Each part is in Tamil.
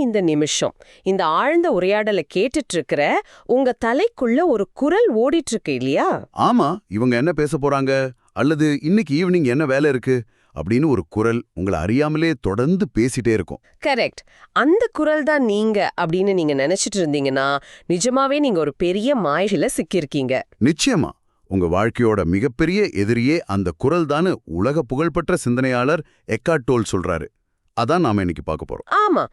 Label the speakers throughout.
Speaker 1: இந்த நிமிஷம் இந்த ஆழ்ந்த உரையாடலை கேட்டுட்டு இருக்கிற உங்க தலைக்குள்ள ஒரு குரல் ஓடிட்டு இருக்கு இல்லையா?
Speaker 2: ஆமா, இவங்க என்ன பேச போறாங்க, அல்லது இன்னைக்கு ஈவினிங் என்ன வேலை இருக்கு அப்படின்னு ஒரு குரல் உங்களை அறியாமலே தொடர்ந்து பேசிட்டே இருக்கும்.
Speaker 1: கரெக்ட். அந்த குரல் தான் நீங்க அப்படின்னு நீங்க நினைச்சிட்டு இருந்தீங்கன்னா நிஜமாவே நீங்க ஒரு பெரிய மாயில சிக்கியிருக்கீங்க.
Speaker 2: நிச்சயமா உங்க வாழ்க்கையோட மிகப்பெரிய எதிரியே அந்த குரல் தானு உலக புகழ்பெற்ற சிந்தனையாளர் எக்கார்ட் டோல் சொல்றாரு. அதான் நாம இன்னைக்கு பார்க்க போறோம்.
Speaker 1: ஆமா,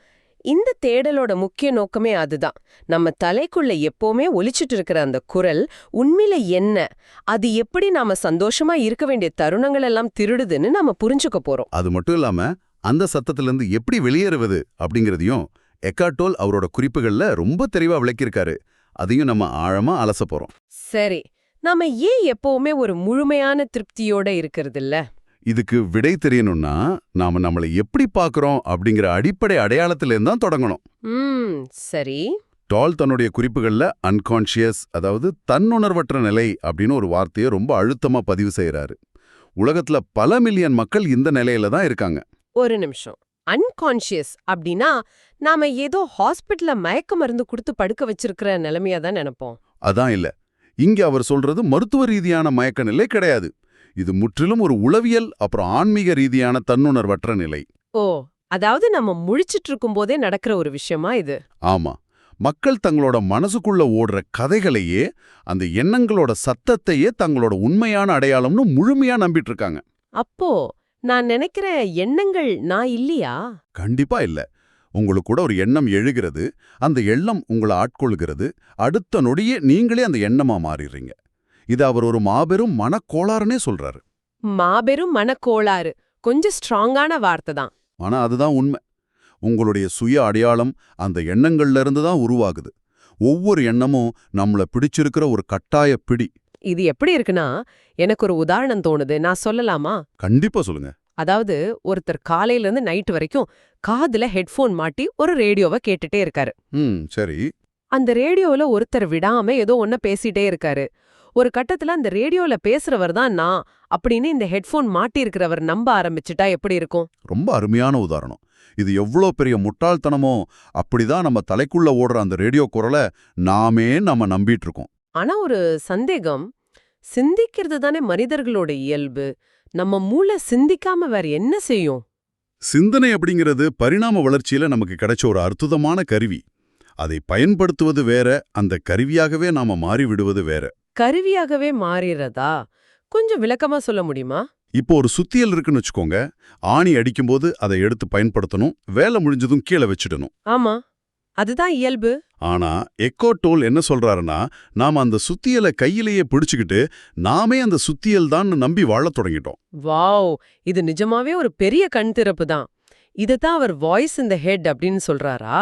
Speaker 1: இந்த தேடலோட முக்கிய நோக்கமே அதுதான். நம்ம தலைக்குள்ள எப்பவுமே ஒலிச்சிட்டு இருக்கிற அந்த குரல் உண்மையில என்ன, அது எப்படி நாம சந்தோஷமா இருக்க வேண்டிய தருணங்கள் எல்லாம் திருடுதுன்னு நாம புரிஞ்சுக்க போறோம்.
Speaker 2: அது மட்டும் இல்லாம அந்த சத்தத்திலிருந்து எப்படி வெளியேறுவது அப்படிங்கறதையும் எக்கார்ட் டோல் அவரோட குறிப்புகள்ல ரொம்ப தெளிவா விளக்கியிருக்காரு. அதையும் நம்ம ஆழமா அலச போறோம்.
Speaker 1: சரி, நாம ஏன் எப்பவுமே ஒரு முழுமையான திருப்தியோட இருக்கிறது இல்ல?
Speaker 2: இதுக்கு விடை தெரியணும்னா நாம நம்மளை எப்படி பார்க்கறோம் அப்படிங்கிற அடிப்படை அடையாளத்திலேருந்து தான் தொடங்கணும்.
Speaker 1: சரி.
Speaker 2: டால் தன்னுடைய குறிப்புகள்ல அன்கான்ஷியஸ், அதாவது தன்னுணர்வற்ற நிலை அப்படின்னு ஒரு வார்த்தையை ரொம்ப அழுத்தமா பதிவு செய்யறாரு. உலகத்துல பல மில்லியன் மக்கள் இந்த நிலையில தான் இருக்காங்க.
Speaker 1: ஒரு நிமிஷம். அன்கான்ஷியஸ் அப்படின்னா நாம ஏதோ ஹாஸ்பிட்டல்ல மயக்க மருந்து கொடுத்து படுக்க வச்சிருக்கிற நிலைமையா தான் நினைப்போம்.
Speaker 2: அதான் இல்ல. இங்க அவர் சொல்றது மருத்துவ ரீதியான மயக்க நிலை கிடையாது. இது முற்றிலும் ஒரு உளவியல் அப்புறம் ஆன்மீக ரீதியான தன்னுணர்வற்ற நிலை.
Speaker 1: ஓ, அதாவது நம்ம முழிச்சிட்டு இருக்கும் போதே நடக்கிற ஒரு விஷயமா இது?
Speaker 2: ஆமா, மக்கள் தங்களோட மனசுக்குள்ள ஓடுற கதைகளையே, அந்த எண்ணங்களோட சத்தத்தையே தங்களோட உண்மையான அடையாளம்னு முழுமையா நம்பிட்டு இருக்காங்க.
Speaker 1: அப்போ நான் நினைக்கிற எண்ணங்கள் நான் இல்லையா?
Speaker 2: கண்டிப்பா இல்ல. உங்களுக்கு கூட ஒரு எண்ணம் எழுகிறது, அந்த எண்ணம் உங்களை ஆட்கொள்கிறது, அடுத்த நொடியே நீங்களே அந்த எண்ணமா மாறிடுறீங்க. இது அவர் ஒரு மாபெரும் மனக்கோளாறுனே சொல்றாரு.
Speaker 1: மாபெரும் மனக்கோளாறு கொஞ்சம் ஸ்ட்ராங்கான வார்த்தை தான்.
Speaker 2: ஆனா அதுதான் உண்மை. உங்களுடைய சுய அடையாளம் அந்த எண்ணங்கள்ல இருந்து தான் உருவாகுது. ஒவ்வொரு எண்ணமும் நம்மள பிடிச்சிருக்கிற ஒரு கட்டாய பிடி.
Speaker 1: இது எப்படி இருக்குன்னா, எனக்கு ஒரு உதாரணம் தோணுது, நான் சொல்லலாமா?
Speaker 2: கண்டிப்பா சொல்லுங்க.
Speaker 1: அதாவது ஒருத்தர் காலையில இருந்து நைட் வரைக்கும் காதுல ஹெட்போன் மாட்டி ஒரு ரேடியோவை கேட்டுட்டே இருக்காரு.
Speaker 2: சரி.
Speaker 1: அந்த ரேடியோல ஒருத்தர் விடாம ஏதோ ஒன்ன பேசிட்டே இருக்காரு. ஒரு கட்டத்துல அந்த ரேடியோல பேசுறவர் தான் நான் அப்படின்னு இந்த ஹெட்போன் மாட்டி இருக்கிறவர் நம்ப ஆரம்பிச்சுட்டா எப்படி இருக்கும்?
Speaker 2: ரொம்ப அருமையான உதாரணம். இது எவ்வளோ பெரிய முட்டாள்தனமோ, அப்படிதான் நம்ம தலைக்குள்ள ஓடுற அந்த ரேடியோ குரலை நாமே நம்ம நம்பிட்டு இருக்கோம்.
Speaker 1: ஆனா ஒரு சந்தேகம், சிந்திக்கிறது தானே மனிதர்களோட இயல்பு. நம்ம மூளை சிந்திக்காம வேற என்ன செய்யும்?
Speaker 2: சிந்தனை அப்படிங்கிறது பரிணாம வளர்ச்சியில நமக்கு கிடைச்ச ஒரு அற்புதமான கருவி. அதை பயன்படுத்துவது வேற, அந்த கருவியாகவே நாம மாறிவிடுவது வேற.
Speaker 1: கருவியாகவே மாறிறதா? கொஞ்சம் விளக்கமா சொல்ல முடியுமா?
Speaker 2: இப்போ ஒரு சுத்தியல் இருக்குன்னு வச்சுக்கோங்க. ஆணி அடிக்கும்போது அதை எடுத்து பயன்படுத்தணும், வேலை முடிஞ்சதும் கீழே வச்சிடணும்.
Speaker 1: ஆமா, அதுதான் இயல்பு.
Speaker 2: ஆனா எக்கார்ட் டோல் என்ன சொல்றாருன்னா, நாம அந்த சுத்தியலை கையிலேயே பிடிச்சுக்கிட்டு நாமே அந்த சுத்தியல் தான் நம்பி வாழத் தொடங்கிட்டோம்.
Speaker 1: வாவ், இது நிஜமாவே ஒரு பெரிய கண் திறப்பு தான். இதுதான் அவர் வாய்ஸ் இன் தி ஹெட் அப்படின்னு சொல்றாரா?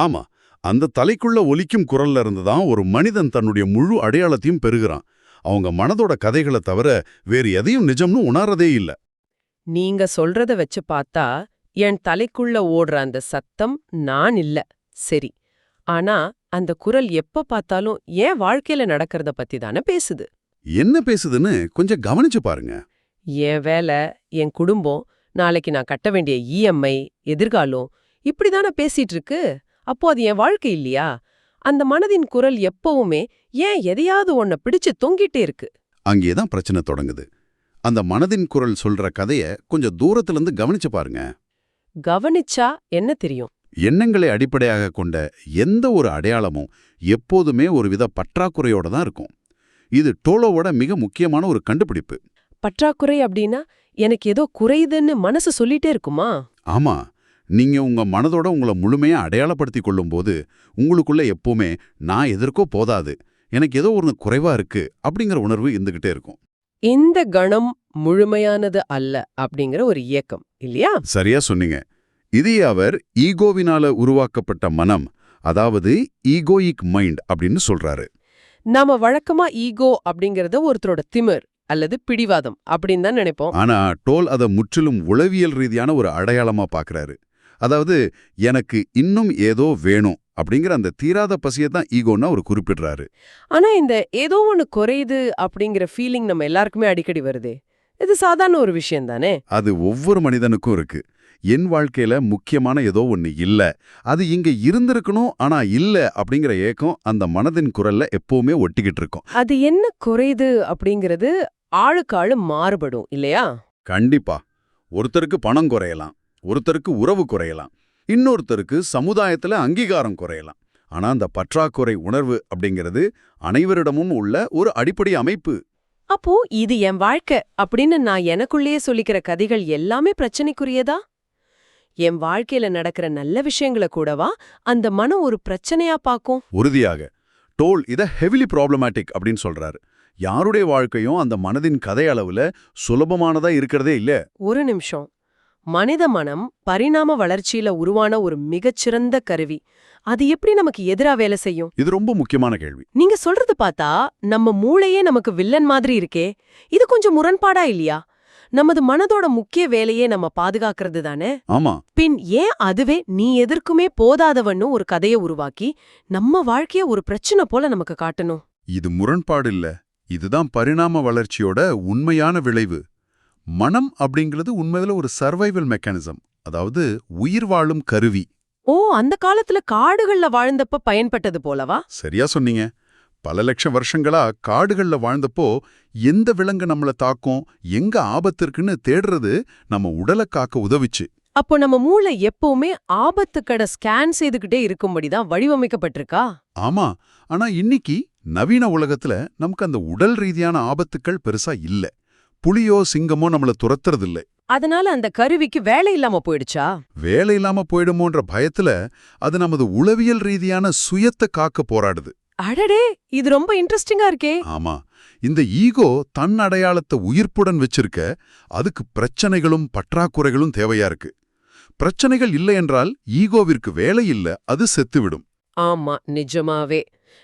Speaker 2: ஆமா, அந்த தலைக்குள்ள ஒலிக்கும் குரல்ல இருந்து தான் ஒரு மனிதன் தன்னுடைய முழு அடையாளத்தையும் பெறுகிறான். அவங்க மனதோட கதைகளை தவிர வேறு எதையும் நிஜம்னு உணர்றதே இல்ல.
Speaker 1: நீங்க சொல்றத வச்சு பார்த்தா என் தலைக்குள்ள ஓடுற அந்த சத்தம் நான் இல்ல. சரி, ஆனா அந்த குரல் எப்ப பார்த்தாலும் என் வாழ்க்கையில நடக்கிறத பத்தி தானே பேசுது.
Speaker 2: என்ன பேசுதுன்னு கொஞ்சம் கவனிச்சு பாருங்க.
Speaker 1: என் வேலை, என் குடும்பம், நாளைக்கு நான் கட்ட வேண்டிய இஎம்ஐ, எதிர்காலம், இப்படிதானே பேசிட்டு இருக்கு. அப்போ அது என் வாழ்க்கை இல்லையா? அந்த மனதின் குரல் எப்பவுமே ஏன் எதையாவது ஒன்ன பிடிச்சு தொங்கிட்டே இருக்கு.
Speaker 2: அங்கேதான் பிரச்சனை தொடங்குது. அந்த மனதின் குரல் சொல்ற கதைய கொஞ்சம் தூரத்திலிருந்து கவனிச்சு பாருங்க.
Speaker 1: கவனிச்சா என்ன தெரியும்?
Speaker 2: எண்ணங்களை அடிப்படையாக கொண்ட எந்த ஒரு அடையாளமும் எப்போதுமே ஒரு வித பற்றாக்குறையோட தான் இருக்கும். இது டோலோவோட மிக முக்கியமான ஒரு கண்டுபிடிப்பு.
Speaker 1: பற்றாக்குறை அப்படின்னா எனக்கு ஏதோ குறையுதுன்னு மனசு சொல்லிட்டே இருக்குமா?
Speaker 2: ஆமா, நீங்க உங்க மனதோட உங்களை முழுமையா அடையாளப்படுத்திக் கொள்ளும்போது உங்களுக்குள்ள எப்பவுமே நான் எதற்கோ போதாது, எனக்கு ஏதோ ஒரு குறைவா இருக்கு அப்படிங்கிற உணர்வு இருந்துகிட்டே இருக்கும்.
Speaker 1: இந்த கணம் முழுமையானது அல்ல அப்படிங்கிற ஒரு இயக்கம் இல்லையா?
Speaker 2: சரியா சொன்னீங்க. இதே அவர் ஈகோவினால உருவாக்கப்பட்ட மனம், அதாவது ஈகோயிக் மைண்ட் அப்படின்னு சொல்றாரு.
Speaker 1: நாம வழக்கமா ஈகோ அப்படிங்கறத ஒருத்தரோட திமிர் அல்லது பிடிவாதம் அப்படின்னு தான் நினைப்போம்.
Speaker 2: ஆனா டோல் அதை முற்றிலும் உளவியல் ரீதியான ஒரு அடையாளமா பாக்குறாரு. அதாவது எனக்கு இன்னும் ஏதோ வேணும் அப்படிங்கிற அந்த தீராத பசியை தான் ஈகோன்னு அவர் குறிப்பிடுறாரு.
Speaker 1: ஆனா இந்த ஏதோ ஒன்னு குறையுது அப்படிங்கிற ஃபீலிங் நம்ம எல்லாருக்குமே அடிக்கடி வருதே. இது சாதாரண ஒரு விஷயம் தானே?
Speaker 2: அது ஒவ்வொரு மனிதனுக்கும் இருக்கு. என் வாழ்க்கையில முக்கியமான ஏதோ ஒண்ணு இல்ல, அது இங்க இருந்திருக்கணும் ஆனா இல்ல அப்படிங்கிற ஏக்கம் அந்த மனதின் குரல்ல எப்பவுமே ஒட்டிக்கிட்டு இருக்கும்.
Speaker 1: அது என்ன குறையுது அப்படிங்கிறது ஆளுக்கு ஆளு மாறுபடும் இல்லையா?
Speaker 2: கண்டிப்பா. ஒருத்தருக்கு பணம் குறையலாம், ஒருத்தருக்கு உறவு குறையலாம், இன்னொருத்தருக்கு சமுதாயத்துல அங்கீகாரம் குறையலாம். ஆனா அந்த பற்றாக்குறை உணர்வு அப்படிங்கிறது அனைவரிடமும் உள்ள ஒரு அடிப்படை அமைப்பு.
Speaker 1: அப்போ இது என் வாழ்க்கை அப்படின்னு நான் எனக்குள்ளேயே சொல்லிக்கிற கதைகள் எல்லாமே பிரச்சனைக்குரியதா? என் வாழ்க்கையில நடக்கிற நல்ல விஷயங்களை கூடவா அந்த மனம் ஒரு பிரச்சனையா பாக்கும்?
Speaker 2: உறுதியாக டோல் இத ஹெவிலி ப்ராப்ளமேட்டிக் அப்படின்னு சொல்றாரு. யாருடைய வாழ்க்கையும் அந்த மனதின் கதை அளவுல சுலபமானதா இருக்கிறதே இல்ல.
Speaker 1: ஒரு நிமிஷம். மனித மனம் பரிணாம வளர்ச்சியில உருவான ஒரு மிகச்சிறந்த கருவி. அது எப்படி நமக்கு எதிரா வேலை செய்யும்?
Speaker 2: இது ரொம்ப முக்கியமான கேள்வி.
Speaker 1: நீங்க சொல்றது பார்த்தா நம்ம மூளையே நமக்கு வில்லன் மாதிரி இருக்கே. இது கொஞ்சம் முரண்பாடா இல்லையா? நமது மனதோட முக்கிய வேலையே நம்ம பாதுகாக்கிறது தானே.
Speaker 2: ஆமா,
Speaker 1: பின் ஏன் அதுவே நீ எதற்குமே போதாதவன்னு ஒரு கதையை உருவாக்கி நம்ம வாழ்க்கைய ஒரு பிரச்சனை போல நமக்கு காட்டணும்?
Speaker 2: இது முரண்பாடு இல்ல. இதுதான் பரிணாம வளர்ச்சியோட உண்மையான விளைவு. மனம் அப்படிங்கிறது உண்மையில ஒரு சர்வைவல் மெக்கானிசம், அதாவது உயிர் வாழும் கருவி.
Speaker 1: ஓ, அந்த காலத்துல காடுகள்ல வாழ்ந்தப்ப பயன்பட்டது போலவா?
Speaker 2: சரியா சொன்னீங்க. பல லட்சம் வருஷங்களா காடுகள்ல வாழ்ந்தப்போ எந்த விலங்கு நம்மள தாக்கும், எங்க ஆபத்து இருக்குன்னு தேடுறது நம்ம உடலை காக்க உதவிச்சு.
Speaker 1: அப்போ நம்ம மூளை எப்பவுமே ஆபத்துக்கட ஸ்கேன் செய்துகிட்டே இருக்கும்படிதான் வடிவமைக்கப்பட்டிருக்கா?
Speaker 2: ஆமா, ஆனா இன்னைக்கு நவீன உலகத்துல நமக்கு அந்த உடல் ரீதியான ஆபத்துக்கள் பெருசா இல்ல. புலியோ சிங்கமோ நம்மள துரத்துறதில்லை.
Speaker 1: அதனால அந்த கருவிக்கு வேலை இல்லாம போயிடுச்சா?
Speaker 2: வேலை இல்லாம போயிடுமோன்ற பயத்துல அது நமது உளவியல் ரீதியான சுயத்தை காக்க போராடுது.
Speaker 1: அடடே, இது ரொம்ப இன்ட்ரெஸ்டிங்கா இருக்கே.
Speaker 2: ஆமா, இந்த ஈகோ தன் அடையாளத்தை உயிர்ப்புடன் வச்சிருக்க அதுக்கு பிரச்சனைகளும் பற்றாக்குறைகளும் தேவையா இருக்கு. பிரச்சனைகள் இல்லை என்றால் ஈகோவிற்கு வேலை இல்ல, அது செத்துவிடும்.
Speaker 1: ஆமா, நிஜமாவே.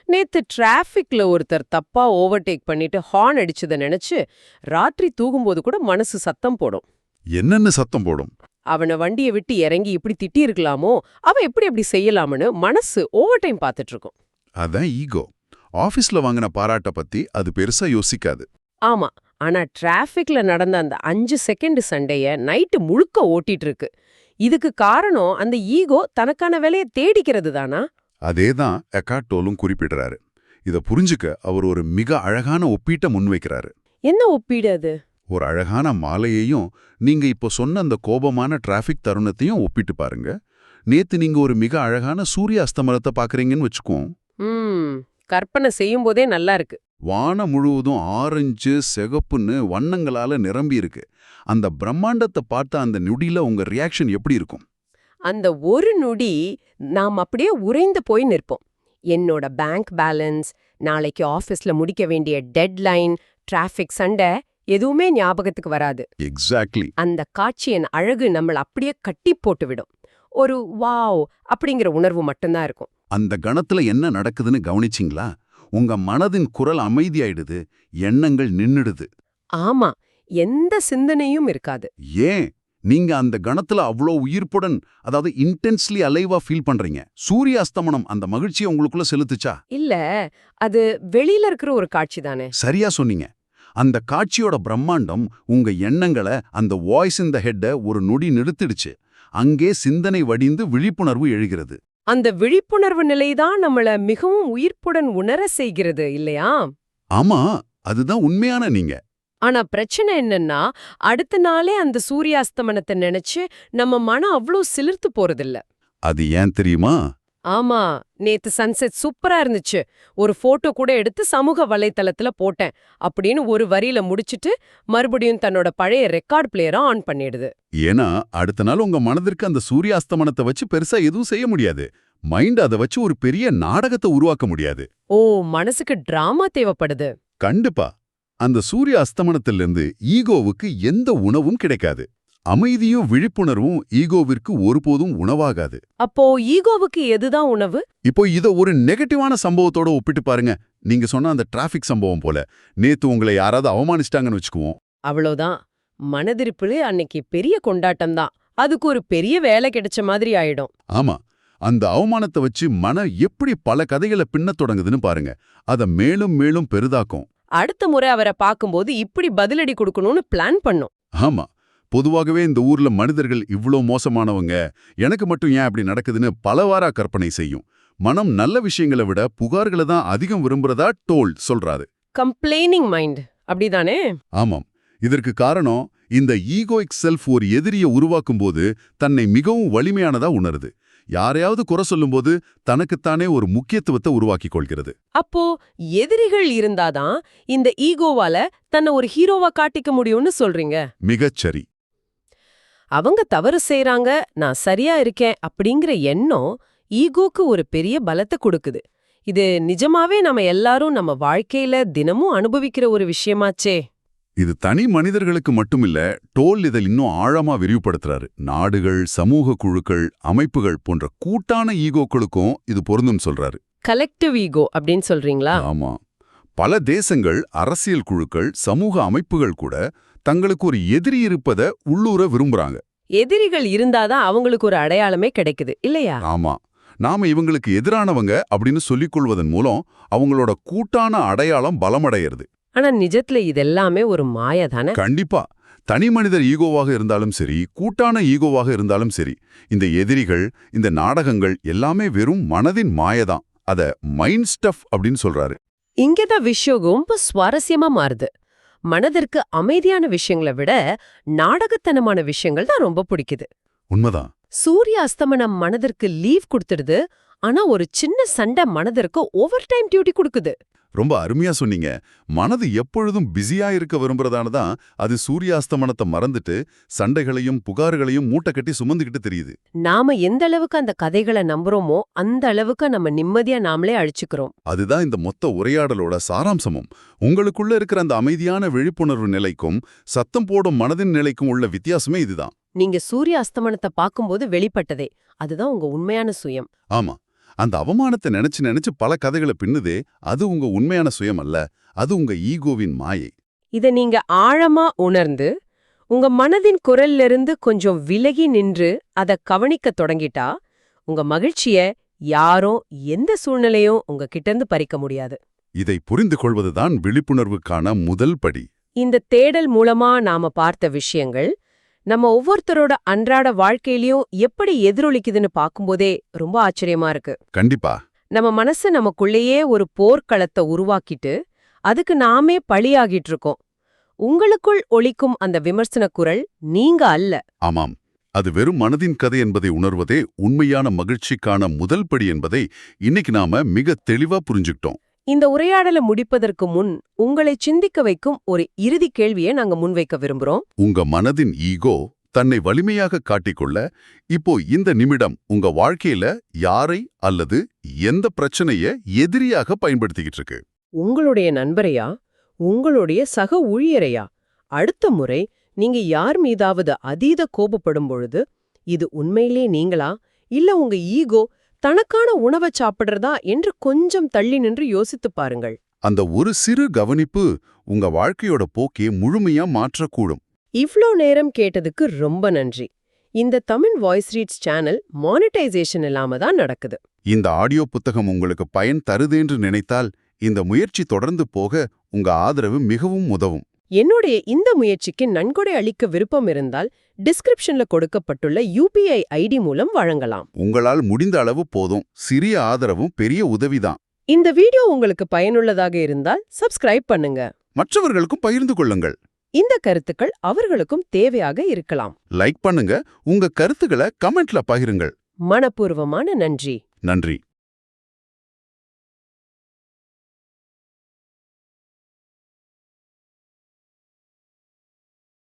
Speaker 1: நேத்து டிராஃபிக்ல ஒருத்தர் தப்பா ஓவர்டேக் பண்ணிட்டு ஹார்ன் அடிச்சத நினைச்சு ராத்திரி தூங்கும்போது கூட மனசு சத்தம் போடும்.
Speaker 2: என்னன்னு சத்தம் போடும்?
Speaker 1: அவனை வண்டியை விட்டு இறங்கி இப்படி திட்டி இருக்கலாமோ, அவன் எப்படி அப்படி செய்யலாம்னு மனசு ஓவர் டைம் பார்த்துட்டு இருக்கும்.
Speaker 2: அதான் ஈகோ. ஆபீஸ்ல வாங்கின பாராட்ட பத்தி அது பெருசா யோசிக்காது.
Speaker 1: ஆமா, ஆனா டிராஃபிக்ல நடந்த அந்த 5 செகண்ட் சண்டைய நைட்டு முழுக்க ஓட்டிட்டு இருக்கு. இதுக்கு காரணம் அந்த ஈகோ தனக்கான வேலையை தேடிக்கிறது தானா?
Speaker 2: அதேதான் எக்கார்ட் டோலும் குறிப்பிடுறாரு. இத புரிஞ்சுக்க அவர் ஒரு மிக அழகான ஒப்பீட்டை முன்வைக்கிறாரு.
Speaker 1: என்ன ஒப்பீடு அது?
Speaker 2: ஒரு அழகான மாலையையும் நீங்க இப்போ சொன்ன அந்த கோபமான டிராஃபிக் தருணத்தையும் ஒப்பிட்டு பாருங்க. நேத்து நீங்க ஒரு மிக அழகான சூரிய அஸ்தமனத்தை பாக்குறீங்கன்னு வச்சுக்குவோம்.
Speaker 1: கற்பனை செய்யும் போதே நல்லா இருக்கு.
Speaker 2: வானம் முழுவதும் ஆரஞ்சு சிகப்புன்னு வண்ணங்களால நிரம்பி இருக்கு. அந்த பிரம்மாண்டத்தை பார்த்த அந்த நொடியில உங்க ரியாக்ஷன் எப்படி இருக்கும்?
Speaker 1: அந்த ஒரு நொடி நாம் அப்படியே உறைந்து போய் நிற்போம். என்னோட பேங்க் பேலன்ஸ், நாளைக்கு ஆஃபீஸ்ல முடிக்க வேண்டிய டெட்லைன், டிராஃபிக் சண்டை எதுவுமே ஞாபகத்துக்கு வராது.
Speaker 2: எக்ஸாக்ட்லி.
Speaker 1: அந்த காட்சியின் அழகு நம்மள அப்படியே கட்டி போட்டு விடும். ஒரு வாவ் அப்படிங்கிற உணர்வு மட்டும்தான் இருக்கும்.
Speaker 2: அந்த கணத்துல என்ன நடக்குதுன்னு கவனிச்சிங்களா? உங்க மனதின் குரல் அமைதியாயிடுது, எண்ணங்கள் நின்னுடுது.
Speaker 1: ஆமா, எந்த சிந்தனையும் இருக்காது.
Speaker 2: ஏன் நீங்க அந்த கணத்துல அவ்வளோ உயிர்ப்புடன், அதாவது இன்டென்ஸ்லி அலைவா ஃபீல் பண்றீங்க? சூரிய அஸ்தமனம் அந்த மகிழ்ச்சியை உங்களுக்குள்ள செலுத்துச்சா?
Speaker 1: இல்ல, அது வெளியில இருக்கிற ஒரு காட்சி தானே.
Speaker 2: சரியா சொன்னீங்க. அந்த காட்சியோட பிரம்மாண்டம் உங்க எண்ணங்களை, அந்த வாய்ஸ் இன் த ஹெட்ட ஒரு நொடி நிறுத்திடுச்சு. அங்கே சிந்தனை வடிந்து விழிப்புணர்வு எழுகிறது.
Speaker 1: அந்த விழிப்புணர்வு நிலைதான் நம்மள மிகவும் உயிர்ப்புடன் உணர செய்கிறது இல்லையா?
Speaker 2: ஆமா, அதுதான் உண்மையான நீங்க.
Speaker 1: ஆனா பிரச்சனை என்னன்னா, அடுத்த நாளே அந்த சூரியாஸ்தமனத்தை நினைச்சு நம்ம மனம் அவ்ளோ சிலிர்த்து போறதில்ல.
Speaker 2: அது ஏன் தெரியுமா?
Speaker 1: ஆமா, நேத்து சன்செட் சூப்பரா இருந்துச்சு, ஒரு போட்டோ கூட எடுத்து சமூக வலைத்தளத்துல போட்டேன் அப்படின்னு ஒரு வரியில முடிச்சிட்டு மறுபடியும் தன்னோட பழைய ரெக்கார்ட் பிளேயரை ஆன் பண்ணிடுது.
Speaker 2: ஏன்னா அடுத்த நாள் உங்க மனதிற்கு அந்த சூரிய அஸ்தமனத்தை வச்சு பெருசா எதுவும் செய்ய முடியாது. மைண்ட் அதை வச்சு ஒரு பெரிய நாடகத்தை உருவாக்க முடியாது.
Speaker 1: ஓ, மனசுக்கு டிராமா தேவைப்படுது.
Speaker 2: கண்டிப்பா. அந்த சூரிய அஸ்தமனத்திலிருந்து ஈகோவுக்கு எந்த உணவும் கிடைக்காது. அமைதியும் விழிப்புணர்வும் ஈகோவிற்கு ஒருபோதும் உணவாகாது.
Speaker 1: அப்போ ஈகோவுக்கு எதுதான் உணவு?
Speaker 2: இப்போ இத ஒரு நெகட்டிவான சம்பவத்தோட ஒப்பிட்டு பாருங்க. நீங்க சொன்ன அந்த டிராஃபிக் சம்பவம் போல. நேத்து உங்களை யாராவது அவமானிச்சிட்டாங்கன்னு வச்சுக்குவோம்.
Speaker 1: அவ்வளோதான், மனதிருப்புல அன்னைக்கு பெரிய கொண்டாட்டம் தான். அதுக்கு ஒரு பெரிய வேலை கிடைச்ச மாதிரி ஆயிடும்.
Speaker 2: ஆமா, அந்த அவமானத்தை வச்சு மனம் எப்படி பல கதைகளை பின்னத் தொடங்குதுன்னு பாருங்க. அத மேலும் மேலும் பெரிதாக்கும்.
Speaker 1: அடுத்த முறை அவரை பார்க்கும்போது இப்படி பதிலடி கொடுக்கணும்னு பிளான் பண்ணும்.
Speaker 2: ஆமா, பொதுவாகவே இந்த ஊர்ல மனிதர்கள் இவ்ளோ மோசமானவங்க, எனக்கு மட்டும் ஏன் அப்படி நடக்குதுன்னு பலவாரா கற்பனை செய்யும். மனம் நல்ல விஷயங்களை விட புகார்களை தான் அதிகம் விரும்புறதா டோல் சொல்றாரு.
Speaker 1: கம்ப்ளைனிங் மைண்ட் அப்படிதானே?
Speaker 2: ஆமாம். இதற்கு காரணம் இந்த ஈகோயிக் செல்ஃப் ஒரு எதிரியை உருவாக்கும் போது தன்னை மிகவும் வலிமையானதா உணருது. யாரையாவது குறை சொல்லும்போது தனக்குத்தானே ஒரு முக்கியத்துவத்தை உருவாக்கிக் கொள்கிறது.
Speaker 1: அப்போ எதிரிகள் இருந்தாதான் இந்த ஈகோவால தன்னை ஒரு ஹீரோவா காட்டிக்க முடியும்னு சொல்றீங்க.
Speaker 2: மிகச்சரி.
Speaker 1: அவங்க தவறு செய்றாங்க, நான் சரியா இருக்கேன் அப்படிங்கிற எண்ணம் ஈகோக்கு ஒரு பெரிய பலத்தை கொடுக்குது. இது நிஜமாவே நம்ம எல்லாரும் நம்ம வாழ்க்கையில தினமும் அனுபவிக்கிற ஒரு விஷயமாச்சே.
Speaker 2: இது தனி மனிதர்களுக்கு மட்டுமில்ல, டோல் இதில் இன்னும் ஆழமா விரிவுபடுத்துறாரு. நாடுகள், சமூக குழுக்கள், அமைப்புகள் போன்ற கூட்டான ஈகோக்களுக்கும் இது பொருந்தும் சொல்றாரு.
Speaker 1: கலெக்டிவ் ஈகோ அப்படின்னு சொல்றீங்களா?
Speaker 2: ஆமா. பல தேசங்கள், அரசியல் குழுக்கள், சமூக அமைப்புகள் கூட தங்களுக்கு ஒரு எதிரி இருப்பதை உள்ளூர விரும்புறாங்க.
Speaker 1: எதிரிகள் இருந்தாதான் அவங்களுக்கு ஒரு அடையாளமே கிடைக்குது இல்லையா?
Speaker 2: ஆமா. நாம இவங்களுக்கு எதிரானவங்க அப்படின்னு சொல்லிக் கொள்வதன் மூலம் அவங்களோட கூட்டான அடையாளம் பலமடையிறது.
Speaker 1: ஆனா நிஜத்துல இதெல்லாமே ஒரு மாய தானே?
Speaker 2: கண்டிப்பா. தனி மனிதர் ஈகோவாக இருந்தாலும் சரி, கூட்டான ஈகோவாக இருந்தாலும் சரி, இந்த எதிரிகள், இந்த நாடகங்கள் எல்லாமே வெறும் மனதின் மாயதான். அத மைண்ட் ஸ்டஃப் அப்படின்னு சொல்றாரு.
Speaker 1: இங்கதான் விஷயம் ரொம்ப சுவாரஸ்யமா மாறுது. மனதிற்கு அமைதியான விஷயங்களை விட நாடகத்தனமான விஷயங்கள் தான் ரொம்ப பிடிக்குது.
Speaker 2: உண்மைதான்.
Speaker 1: சூரிய அஸ்தமனம் மனதிற்கு லீவ் கொடுத்துடுது, ஆனா ஒரு சின்ன சண்டை மனதிற்கு ஓவர் டைம் டியூட்டி கொடுக்குது.
Speaker 2: ரொம்ப அருமையா சொன்னீங்க. மனது எப்பொழுதும் பிஸியா இருக்க விரும்புறதானதான் அது சூரியாஸ்தமனத்தை மறந்துட்டு சண்டைகளையும் புகார்களையும் மூட்டை கட்டி சுமந்துகிட்டு தெரியுது.
Speaker 1: நாம எந்த அளவுக்கு அந்த கதைகளை நம்புறோமோ அந்த அளவுக்கு நம்ம நிம்மதியா நாமளே அழிச்சுக்கிறோம்.
Speaker 2: அதுதான் இந்த மொத்த உரையாடலோட சாராம்சமும். உங்களுக்குள்ள இருக்கிற அந்த அமைதியான விழிப்புணர்வு நிலைக்கும் சத்தம் போடும் மனதின் நிலைக்கும் உள்ள வித்தியாசமே இதுதான்.
Speaker 1: நீங்க சூரிய அஸ்தமனத்தை பார்க்கும்போது வெளிப்பட்டதே அதுதான் உங்க உண்மையான சுயம்.
Speaker 2: ஆமா. அந்த அவமானத்தை நினைச்சு நினைச்சு பல கதைகளை பின்னுதே, அது உங்க உண்மையான சுயம் அல்ல, அது உங்க ஈகோவின் மாயை.
Speaker 1: இத நீங்க ஆழமா உணர்ந்து உங்க மனதின் குரல்ல இருந்து கொஞ்சம் விலகி நின்று அத கவனிக்க தொடங்கிட்டா உங்க மகிழ்ச்சிய யாரும் எந்த சூழ்நிலையும் உங்க கிட்ட இருந்து பறிக்க முடியாது.
Speaker 2: இதை புரிந்து கொள்வதுதான் விழிப்புணர்வுக்கான முதல் படி.
Speaker 1: இந்த தேடல் மூலமா நாம பார்த்த விஷயங்கள் நம்ம ஒவ்வொருத்தரோட அன்றாட வாழ்க்கையிலயும் எப்படி எதிரொலிக்குதுன்னு பார்க்கும்போதே ரொம்ப ஆச்சரியமா இருக்கு.
Speaker 2: கண்டிப்பா.
Speaker 1: நம்ம மனசு நமக்குள்ளேயே ஒரு போர்க்களத்தை உருவாக்கிட்டு அதுக்கு நாமே பலியாகிட்டு இருக்கோம். உங்களுக்குள் ஒலிக்கும் அந்த விமர்சன குரல் நீங்க அல்ல.
Speaker 2: ஆமாம். அது வெறும் மனதின் கதை என்பதை உணர்வதே உண்மையான மகிழ்ச்சிக்கான முதல் படி என்பதை இன்னைக்கு நாம மிக தெளிவா புரிஞ்சுக்கிட்டோம்.
Speaker 1: இந்த உரையாடலை முடிப்பதற்கு முன் உங்களை சிந்திக்க வைக்கும் ஒரு இறுதி கேள்வியை நாங்க முன்வைக்க விரும்புறோம்.
Speaker 2: உங்க மனதின் ஈகோ தன்னை வலிமையாக காட்டிக்கொள்ள இப்போ இந்த நிமிடம் உங்க வாழ்க்கையில யாரை அல்லது எந்த பிரச்சனைய எதிரியாக பயன்படுத்திக்கிட்டு இருக்கு?
Speaker 1: உங்களுடைய நண்பரையா, உங்களுடைய சக ஊழியரையா? அடுத்த முறை நீங்க யார் மீதாவது அதீத கோபப்படும் பொழுது இது உண்மையிலே நீங்களா இல்ல உங்க ஈகோ தனக்கான உணவை சாப்பிடுறதா என்று கொஞ்சம் தள்ளி நின்று யோசித்து பாருங்கள்.
Speaker 2: அந்த ஒரு சிறு கவனிப்பு உங்க வாழ்க்கையோட போக்கே முழுமையா மாற்றக்கூடும்.
Speaker 1: இவ்ளோ நேரம் கேட்டதுக்கு ரொம்ப நன்றி. இந்த Tamil voice reads channel monetisation இல்லாம தான் நடக்குது.
Speaker 2: இந்த ஆடியோ புத்தகம் உங்களுக்கு பயன் தருதென்று நினைத்தால் இந்த முயற்சி தொடர்ந்து போக உங்க ஆதரவு மிகவும் உதவும்.
Speaker 1: என்னுடைய இந்த முயற்சிக்கு நன்கொடை அளிக்க விருப்பம் இருந்தால் டிஸ்கிரிப்ஷன்ல கொடுக்கப்பட்டுள்ள UPI ID மூலம் வழங்கலாம்.
Speaker 2: உங்களால் முடிந்த அளவு போதும். சிறிய ஆதரவும் பெரிய உதவிதான்.
Speaker 1: இந்த வீடியோ உங்களுக்கு பயனுள்ளதாக இருந்தால் சப்ஸ்கிரைப் பண்ணுங்க.
Speaker 2: மற்றவர்களுக்கும் பகிர்ந்து கொள்ளுங்கள்.
Speaker 1: இந்த கருத்துக்கள் அவர்களுக்கும் தேவையாக இருக்கலாம்.
Speaker 2: லைக் பண்ணுங்க. உங்க கருத்துக்களை கமெண்ட்ல பகிருங்கள்.
Speaker 1: மனப்பூர்வமான நன்றி.
Speaker 2: நன்றி.